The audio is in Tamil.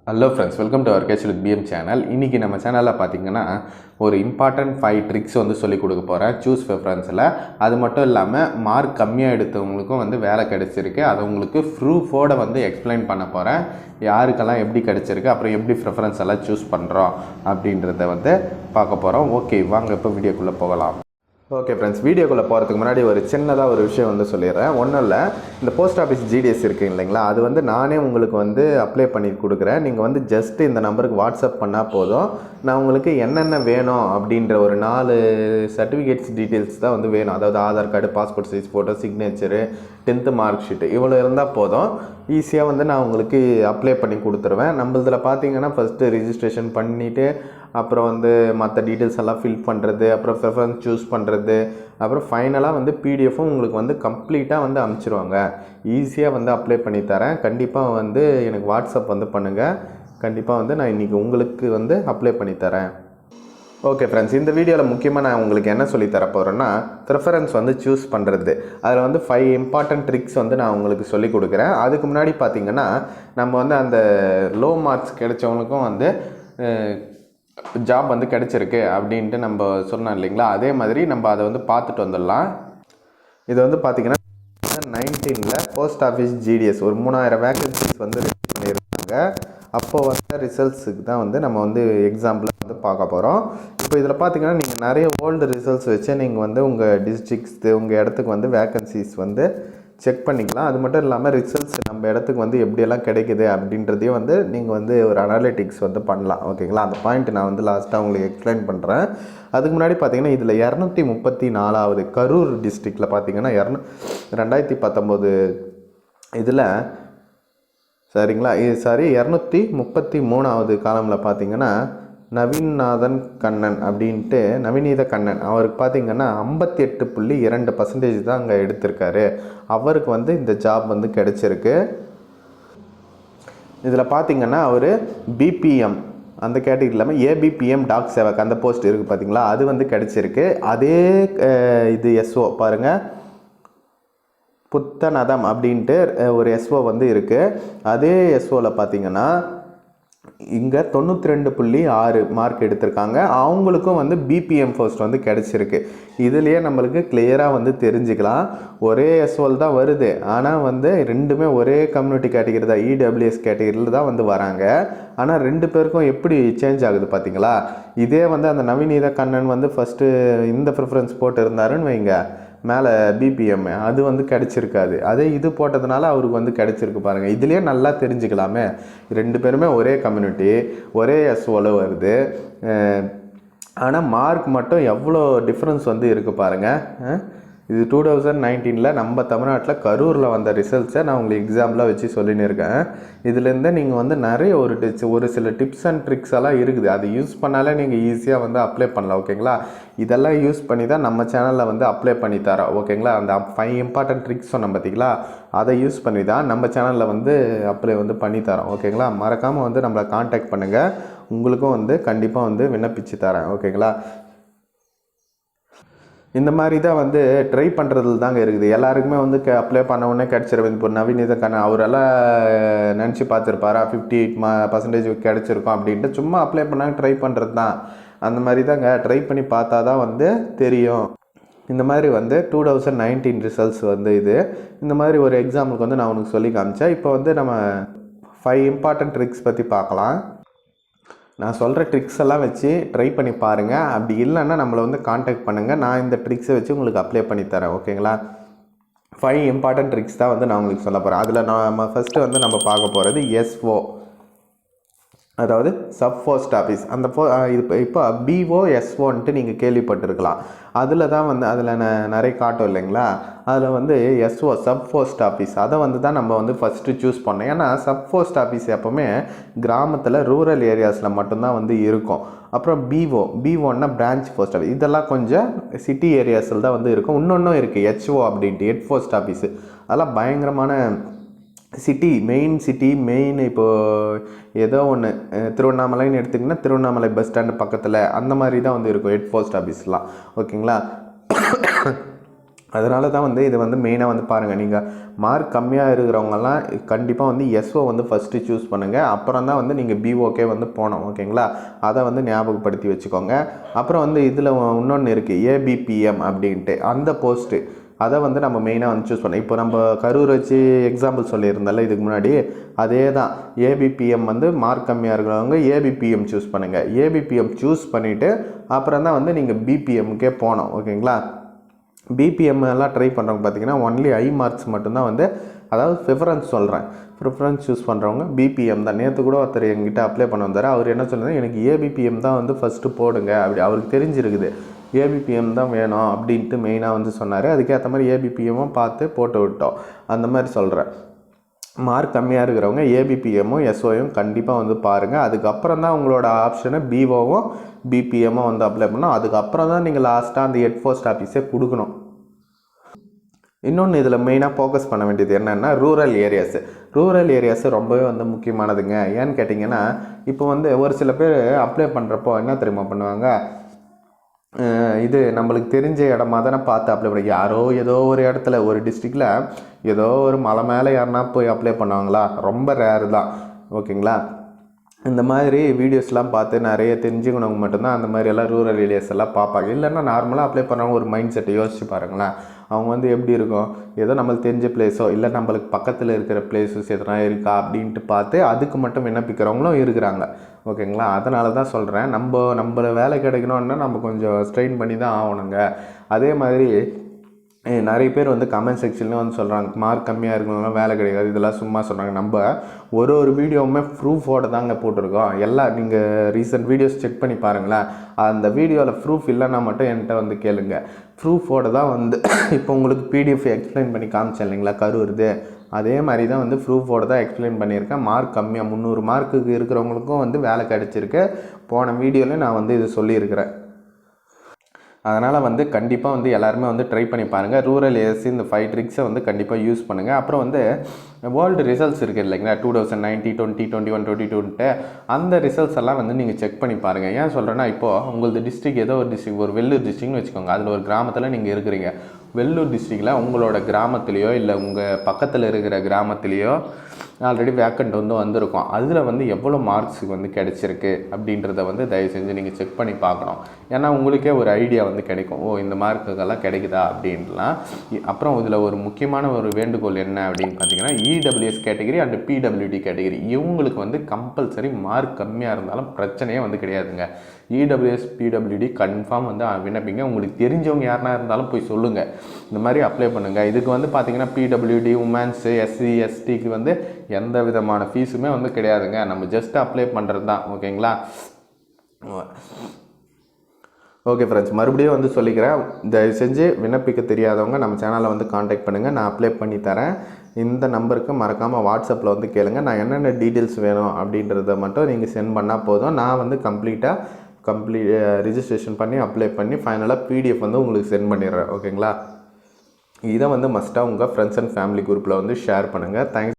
Hello friends, welcome to our catch with PM channel. இன்றைக்கி நம்ம சேனலில் பார்த்தீங்கன்னா ஒரு இம்பார்ட்டன்ட் 5 ட்ரிக்ஸ் வந்து சொல்லிக் கொடுக்க போகிறேன் சூஸ் ப்ரிஃபரன்ஸில். அது மட்டும் இல்லாமல் மார்க் கம்மியாக எடுத்தவங்களுக்கும் வந்து வேலை கிடச்சிருக்கு. அதை உங்களுக்கு ப்ரூஃபோடு வந்து எக்ஸ்பிளைன் பண்ண போகிறேன். யாருக்கெல்லாம் எப்படி கிடச்சிருக்கு, அப்புறம் எப்படி ப்ரிஃபரன்ஸ் எல்லாம் சூஸ் பண்ணுறோம் அப்படின்றத வந்து பார்க்க போகிறோம். ஓகே, வாங்க இப்போ வீடியோக்குள்ளே போகலாம். ஓகே ஃப்ரெண்ட்ஸ், வீடியோக்குள்ளே போகிறதுக்கு முன்னாடி ஒரு சின்னதாக ஒரு விஷயம் வந்து சொல்லிடுறேன். ஒன்றும் இல்லை, இந்த போஸ்ட் ஆஃபீஸ் ஜிடிஎஸ் இருக்குது இல்லைங்களா, அது வந்து நானே உங்களுக்கு வந்து அப்ளை பண்ணி கொடுக்குறேன். நீங்கள் வந்து ஜஸ்ட்டு இந்த நம்பருக்கு வாட்ஸ்அப் பண்ணால் போதும். நான் உங்களுக்கு என்னென்ன வேணும் அப்படின்ற ஒரு 4 சர்டிஃபிகேட்ஸ் டீட்டெயில்ஸ் தான் வந்து வேணும். அதாவது Aadhaar card, passport size photo, signature, 10th mark sheet, இவ்வளோ இருந்தால் போதும். ஈஸியாக வந்து நான் உங்களுக்கு அப்ளை பண்ணி கொடுத்துருவேன். நம்மளதில் பார்த்தீங்கன்னா ஃபஸ்ட்டு ரிஜிஸ்ட்ரேஷன் பண்ணிவிட்டு அப்புறம் வந்து மற்ற டீட்டெயில்ஸ் எல்லாம் ஃபில் பண்ணுறது, அப்புறம் ப்ரிஃபரன்ஸ் சூஸ் பண்ணுறது, அப்புறம் ஃபைனலாக வந்து பிடிஎஃப்பும் உங்களுக்கு வந்து கம்ப்ளீட்டாக வந்து அனுப்பிச்சிருவாங்க. ஈஸியாக வந்து அப்ளை பண்ணி தரேன். கண்டிப்பாக வந்து எனக்கு வாட்ஸ்அப் வந்து பண்ணுங்கள். கண்டிப்பாக வந்து நான் இன்றைக்கி உங்களுக்கு வந்து அப்ளை பண்ணி தரேன். ஓகே ஃப்ரெண்ட்ஸ், இந்த வீடியோவில் முக்கியமாக நான் உங்களுக்கு என்ன சொல்லி தரப்போகிறேன்னா, ப்ரிஃபரன்ஸ் வந்து சூஸ் பண்ணுறது. அதில் வந்து 5 இம்பார்ட்டன்ட் ட்ரிக்ஸ் வந்து நான் உங்களுக்கு சொல்லிக் கொடுக்குறேன். அதுக்கு முன்னாடி பார்த்திங்கன்னா, நம்ம வந்து அந்த லோ மார்க்ஸ் கிடைச்சவங்களுக்கும் வந்து ஜாப் வந்து கிடச்சிருக்கு அப்படின்ட்டு நம்ம சொன்னோம் இல்லைங்களா, அதே மாதிரி நம்ம அதை வந்து பார்த்துட்டு வந்துடலாம். இது வந்து பார்த்திங்கன்னா 19 போஸ்ட் ஆஃபீஸ் ஜிடிஎஸ் ஒரு 3000 வேக்கன்சிஸ் வந்து ரிலீஸ் பண்ணியிருக்காங்க. அப்போது வந்து ரிசல்ட்ஸுக்கு தான் வந்து நம்ம வந்து எக்ஸாம்பிள் வந்து பார்க்க போகிறோம். இப்போ இதில் பார்த்திங்கன்னா நீங்கள் நிறைய ஓல்டு ரிசல்ட்ஸ் வச்சு நீங்கள் வந்து உங்கள் டிஸ்ட்ரிக்ஸு, உங்கள் இடத்துக்கு வந்து வேக்கன்சிஸ் வந்து செக் பண்ணிக்கலாம். அது மட்டும் இல்லாமல் ரிசல்ட்ஸ் நம்ம இடத்துக்கு வந்து எப்படியெல்லாம் கிடைக்குது அப்படின்றதையும் வந்து நீங்கள் வந்து ஒரு அனாலிட்டிக்ஸ் வந்து பண்ணலாம். ஓகேங்களா, அந்த பாயிண்ட் நான் வந்து லாஸ்ட்டாக உங்களுக்கு எக்ஸ்பிளைன் பண்ணுறேன். அதுக்கு முன்னாடி பார்த்தீங்கன்னா இதில் 234வது கரூர் டிஸ்ட்ரிக்டில் பார்த்தீங்கன்னா 2019 இதில் சரிங்களா, இது 233வது காலமில் பார்த்தீங்கன்னா நவீன்நாதன் கண்ணன் அப்படின்ட்டு நவநீத கண்ணன் அவருக்கு பார்த்திங்கன்னா 58.2% தான் அங்கே எடுத்திருக்காரு. அவருக்கு வந்து இந்த ஜாப் வந்து கிடச்சிருக்கு. இதில் பார்த்திங்கன்னா அவர் பிபிஎம் அந்த கேட்டகரி இல்லாமல் ஏபிபிஎம் டாக் சேவக் அந்த போஸ்ட் இருக்குது பார்த்திங்களா, அது வந்து கிடச்சிருக்கு. அதே இது எஸ்ஓ பாருங்கள், புத்தநதம் அப்படின்ட்டு ஒரு எஸ்ஓ வந்து இருக்குது. அதே எஸ்ஓவில் பார்த்திங்கன்னா இங்கே 92.6 மார்க் எடுத்திருக்காங்க. அவங்களுக்கும் வந்து பிபிஎம் போஸ்ட் வந்து கிடச்சிருக்கு. இதுலேயே நம்மளுக்கு கிளியராக வந்து தெரிஞ்சுக்கலாம். ஒரே எஸ்ஓல் தான் வருது, ஆனால் வந்து ரெண்டுமே ஒரே கம்யூனிட்டி கேட்டகரி தான், இடபிள்யூஎஸ் கேட்டகரியில் தான் வந்து வராங்க. ஆனால் 2 பேருக்கும் எப்படி சேஞ்ச் ஆகுது பார்த்தீங்களா. இதே வந்து அந்த நவநீத கண்ணன் வந்து ஃபஸ்ட்டு இந்த ப்ரிஃபரன்ஸ் போட்டு இருந்தாருன்னு வைங்க, மேலே பிபிஎம் அது வந்து கிடச்சிருக்காது. அதே இது போட்டதுனால அவருக்கு வந்து கிடச்சிருக்கு பாருங்கள். இதுலேயே நல்லா தெரிஞ்சுக்கலாமே, 2 பேருமே ஒரே கம்யூனிட்டி, ஒரே எஸ்ஓவில் வருது. ஆனால் மார்க் மட்டும் எவ்வளோ டிஃப்ரென்ஸ் வந்து இருக்குது பாருங்கள். இது 2019 நம்ம தமிழ்நாட்டில் கரூரில் வந்த ரிசல்ட்ஸை நான் உங்களுக்கு எக்ஸாம்பிளாக வச்சு சொல்லின்னு இருக்கேன். இதுலேருந்து நீங்கள் வந்து நிறைய ஒரு சில டிப்ஸ் அண்ட் ட்ரிக்ஸ் எல்லாம் இருக்குது. அதை யூஸ் பண்ணாலே நீங்கள் ஈஸியாக வந்து அப்ளை பண்ணலாம். ஓகேங்களா, இதெல்லாம் யூஸ் பண்ணி தான் நம்ம சேனலில் வந்து அப்ளை பண்ணி தரோம். ஓகேங்களா, அந்த 5 இம்பார்ட்டன்ட் ட்ரிக்ஸ் சொன்னோம் பார்த்தீங்களா, அதை யூஸ் பண்ணி தான் நம்ம சேனலில் வந்து அப்ளை வந்து பண்ணி தரோம். ஓகேங்களா, மறக்காமல் வந்து நம்மளை காண்டாக்ட் பண்ணுங்கள். உங்களுக்கும் வந்து கண்டிப்பாக வந்து விண்ணப்பிச்சு தரேன். ஓகேங்களா, இந்த மாதிரி தான் வந்து ட்ரை பண்ணுறதுல தாங்க இருக்குது. எல்லாருக்குமே வந்து அப்ளை பண்ண உடனே கிடச்சிருவேன். இப்போ நவீனத கண்ணன் அவரெல்லாம் நினச்சி பார்த்துருப்பாரா 58% கிடச்சிருக்கோம் அப்படின்ட்டு, சும்மா அப்ளை பண்ணாங்க ட்ரை பண்ணுறது தான். அந்த மாதிரி தாங்க ட்ரை பண்ணி பார்த்தா தான் வந்து தெரியும். இந்த மாதிரி வந்து 2019 ரிசல்ட்ஸ் வந்து இது. இந்த மாதிரி ஒரு எக்ஸாம்பிளுக்கு வந்து நான் உனக்கு சொல்லி காமிச்சேன். இப்போ வந்து நம்ம 5 இம்பார்ட்டன்ட் ட்ரிக்ஸ் பற்றி பார்க்கலாம். நான் சொல்கிற ட்ரிக்ஸ் எல்லாம் வச்சு ட்ரை பண்ணி பாருங்கள். அப்படி இல்லைன்னா நம்மளை வந்து காண்டாக்ட் பண்ணுங்கள். நான் இந்த ட்ரிக்ஸை வச்சு உங்களுக்கு அப்ளை பண்ணி தரேன். ஓகேங்களா, 5 இம்பார்ட்டன்ட் ட்ரிக்ஸ் தான் வந்து நான் உங்களுக்கு சொல்ல போகிறேன். அதில் நம்ம ஃபஸ்ட்டு வந்து நம்ம பார்க்க போகிறது எஸ்ஓ, அதாவது சப் போஸ்ட் ஆஃபீஸ். அந்த இப்போ பிஓஎஸ்ஓன்ட்டு நீங்கள் கேள்விப்பட்டிருக்கலாம். அதில் தான் வந்து அதில் நிறைய காட்டும் இல்லைங்களா, அதில் வந்து எஸ்ஓ சப் போஸ்ட் ஆஃபீஸ் அதை வந்து தான் நம்ம வந்து ஃபஸ்ட்டு சூஸ் பண்ணோம். ஏன்னா சப் போஸ்ட் ஆஃபீஸ் எப்போவுமே கிராமத்தில் ரூரல் ஏரியாஸில் மட்டும்தான் வந்து இருக்கும். அப்புறம் பிஓன்னா பிரான்ச் போஸ்ட் ஆஃபீஸ், இதெல்லாம் கொஞ்சம் சிட்டி ஏரியாஸில் தான் வந்து இருக்கும். இன்னொன்றும் இருக்குது ஹெச்ஓ அப்படின்ட்டு ஹெட் போஸ்ட் ஆஃபீஸு, அதெல்லாம் பயங்கரமான சிட்டி மெயின் இப்போது ஏதோ ஒன்று திருவண்ணாமலைன்னு எடுத்திங்கன்னா திருவண்ணாமலை பஸ் ஸ்டாண்டு பக்கத்தில் அந்த மாதிரி தான் வந்து இருக்கும் ஹெட் போஸ்ட் ஆஃபீஸ்லாம். ஓகேங்களா, அதனால தான் வந்து இது வந்து மெயினாக வந்து பாருங்கள், நீங்கள் மார்க் கம்மியாக இருக்கிறவங்கலாம் கண்டிப்பாக வந்து எஸ்ஓ வந்து ஃபஸ்ட்டு சூஸ் பண்ணுங்கள். அப்புறம் தான் வந்து நீங்கள் பிஓகே வந்து போகணும். ஓகேங்களா, அதை வந்து ஞாபகப்படுத்தி வச்சுக்கோங்க. அப்புறம் வந்து இதில் இன்னொன்று இருக்குது, ஏபிபிஎம் அப்படின்ட்டு அந்த போஸ்ட்டு, அதை வந்து நம்ம மெயினாக வந்து சூஸ் பண்ணோம். இப்போ நம்ம கரூர் வச்சு எக்ஸாம்பிள் சொல்லியிருந்தால இதுக்கு முன்னாடி, அதே தான். ஏபிபிஎம் வந்து மார்க் கம்மியாக இருக்கிறவங்க ஏபிபிஎம் சூஸ் பண்ணுங்கள். ஏபிபிஎம் சூஸ் பண்ணிவிட்டு அப்புறம் தான் வந்து நீங்கள் பிபிஎம்க்கே போகணும். ஓகேங்களா, பிபிஎம் எல்லாம் ட்ரை பண்ணுறவங்க பார்த்தீங்கன்னா ஒன்லி ஐ மார்க்ஸ் மட்டும்தான் வந்து, அதாவது ப்ரிஃபரன்ஸ் சொல்கிறேன், ப்ரிஃபரன்ஸ் சூஸ் பண்ணுறவங்க பிபிஎம் தான். நேற்று கூட ஒருத்தர் எங்கிட்ட அப்ளை பண்ண வந்தார். அவர் என்ன சொல்லுறது, எனக்கு ஏபிபிஎம் தான் வந்து ஃபஸ்ட்டு போடுங்க அப்படி, அவருக்கு தெரிஞ்சிருக்குது ஏபிபிஎம் தான் வேணும் அப்படின்ட்டு மெயினாக வந்து சொன்னார். அதுக்கேற்ற மாதிரி ஏபிபிஎம்மும் பார்த்து போட்டு விட்டோம். அந்த மாதிரி சொல்கிறேன். மார்க் கம்மியாக இருக்கிறவங்க ஏபிபிஎம்மும் எஸ்ஓயும் கண்டிப்பாக வந்து பாருங்கள். அதுக்கப்புறம் தான் உங்களோட ஆப்ஷனை பிஓவும் பிபிஎம்மும் வந்து அப்ளை பண்ணணும். அதுக்கப்புறம் தான் நீங்கள் லாஸ்ட்டாக அந்த ஹெட் போஸ்ட் ஆஃபீஸே கொடுக்கணும். இன்னொன்று இதில் மெயினாக ஃபோக்கஸ் பண்ண வேண்டியது என்னென்னா ரூரல் ஏரியாஸு ரொம்பவே வந்து முக்கியமானதுங்க. ஏன்னு கேட்டிங்கன்னா, இப்போ வந்து ஒரு சில பேர் அப்ளை பண்ணுறப்போ என்ன தெரியுமா பண்ணுவாங்க, இது நம்மளுக்கு தெரிஞ்ச இடமா தானே பார்த்து அப்ளை பண்ண, யாரோ ஏதோ ஒரு இடத்துல ஒரு டிஸ்ட்ரிக்டில் ஏதோ ஒரு மலை மேலே யாருன்னா போய் அப்ளை பண்ணுவாங்களா, ரொம்ப ரேரு தான். ஓகேங்களா, இந்த மாதிரி வீடியோஸ்லாம் பார்த்து நிறைய தெரிஞ்சுக்கணவங்க மட்டும்தான் அந்த மாதிரி எல்லாம் ரூரல் ஏரியாஸ் எல்லாம் பார்ப்பாங்க. இல்லைன்னா நார்மலாக அப்ளை பண்ணுறவங்க ஒரு மைண்ட் செட்டை யோசிச்சு பாருங்களேன். அவங்க வந்து எப்படி இருக்கும், ஏதோ நம்மளுக்கு தெரிஞ்ச பிளேஸோ இல்லை நம்மளுக்கு பக்கத்தில் இருக்கிற பிளேஸஸ் எதனா இருக்கா அப்படின்ட்டு பார்த்து அதுக்கு மட்டும் விண்ணப்பிக்கிறவங்களும் இருக்கிறாங்க. ஓகேங்களா, அதனால தான் சொல்கிறேன், நம்மள வேலை கிடைக்கணுன்னா நம்ம கொஞ்சம் ஸ்ட்ரெயின் பண்ணி தான் ஆகணுங்க. அதே மாதிரி நிறைய பேர் வந்து கமெண்ட் செக்ஷன்லேயும் வந்து சொல்கிறாங்க, மார்க் கம்மியாக இருக்கவங்களாம் வேலை கிடைக்காது, இதெல்லாம் சும்மா சொல்கிறாங்க. நம்ம ஒரு வீடியோவுமே ப்ரூஃபோடு தாங்க போட்டிருக்கோம். எல்லாம் நீங்கள் ரீசெண்ட் வீடியோஸ் செக் பண்ணி பாருங்களேன். அந்த வீடியோவில் ப்ரூஃப் இல்லைன்னா மட்டும் என்கிட்ட வந்து கேளுங்க. ப்ரூஃபோடு தான் வந்து இப்போ உங்களுக்கு பிடிஎஃப் எக்ஸ்பிளைன் பண்ணி காமிச்சேன் இல்லைங்களா கரூருது, அதே மாதிரி தான் வந்து ப்ரூஃபோடு தான் எக்ஸ்பிளைன் பண்ணியிருக்கேன். மார்க் கம்மியாக 300 மார்க்குக்கு இருக்கிறவங்களுக்கும் வந்து வேலை கிடச்சிருக்கு. போன வீடியோவில் நான் வந்து இது சொல்லியிருக்கிறேன். அதனால் வந்து கண்டிப்பாக வந்து எல்லாருமே வந்து ட்ரை பண்ணி பாருங்கள். ரூரல் ஏரியாஸ் இந்த 5 ட்ரிக்ஸை வந்து கண்டிப்பாக யூஸ் பண்ணுங்கள். அப்புறம் வந்து வேர்ல்டு ரிசல்ட்ஸ் இருக்குது இல்லைங்களா, 2019, 20, 21, 22ன்ட்டு அந்த ரிசல்ட்ஸ் எல்லாம் வந்து நீங்கள் செக் பண்ணி பாருங்கள். ஏன் சொல்கிறேன்னா, இப்போது உங்களது டிஸ்ட்ரிக் ஏதோ ஒரு டிஸ்ட்ரிக், ஒரு வெள்ளூர் டிஸ்ட்ரிக்ட்னு வச்சுக்கோங்க, அதில் ஒரு கிராமத்தில் நீங்கள் இருக்கிறீங்க. வெள்ளூர் டிஸ்ட்ரிக்டில் உங்களோட கிராமத்துலேயோ இல்லை உங்கள் பக்கத்தில் இருக்கிற கிராமத்துலேயோ ஆல்ரெடி வேக்கண்ட் வந்து வந்திருக்கும். அதில் வந்து எவ்வளோ மார்க்ஸுக்கு வந்து கிடச்சிருக்கு அப்படின்றத வந்து தயவு செஞ்சு நீங்கள் செக் பண்ணி பார்க்கணும். ஏன்னா உங்களுக்கே ஒரு ஐடியா வந்து கிடைக்கும், ஓ இந்த மார்க்குக்கெல்லாம் கிடைக்குதா அப்படின்லாம். அப்புறம் இதில் ஒரு முக்கியமான ஒரு வேண்டுகோள் என்ன அப்படின்னு பார்த்தீங்கன்னா, EWS category and PWD category இவங்களுக்கு வந்து கம்பல்சரி மார்க் கம்மியாக இருந்தாலும் பிரச்சனையே வந்து கிடையாதுங்க. இடபிள்யூஎஸ் பிடபிள்யூடி கன்ஃபார்ம் வந்து விண்ணப்பிங்க. உங்களுக்கு தெரிஞ்சவங்க யாருனா இருந்தாலும் போய் சொல்லுங்கள், இந்த மாதிரி அப்ளை பண்ணுங்கள். இதுக்கு வந்து பார்த்தீங்கன்னா பிடபிள்யூடி, உமன்ஸு, எஸ்சி எஸ்டிக்கு வந்து எந்த விதமான ஃபீஸுமே வந்து கிடையாதுங்க. நம்ம ஜஸ்ட் அப்ளை பண்ணுறது தான். ஓகேங்களா, ஓகே ஃப்ரெண்ட்ஸ், மறுபடியும் வந்து சொல்லிக்கிறேன், தயவு செஞ்சு விண்ணப்பிக்க தெரியாதவங்க நம்ம சேனலை வந்து காண்டாக்ட் பண்ணுங்கள், நான் அப்ளை பண்ணி தரேன். இந்த நம்பருக்கு மறக்காமல் வாட்ஸ்அப்பில் வந்து கேளுங்க. நான் என்னென்ன டீட்டெயில்ஸ் வேணும் அப்படின்றத மட்டும் நீங்கள் சென்ட் பண்ணால் போதும். நான் வந்து ரிஜிஸ்ட்ரேஷன் பண்ணி அப்ளை பண்ணி ஃபைனலாக பிடிஎஃப் வந்து உங்களுக்கு சென்ட் பண்ணிடுறேன். ஓகேங்களா, இதை வந்து மஸ்ட்டாக உங்கள் ஃப்ரெண்ட்ஸ் அண்ட் ஃபேமிலி குரூப்பில் வந்து ஷேர் பண்ணுங்கள். தேங்க்ஸ்.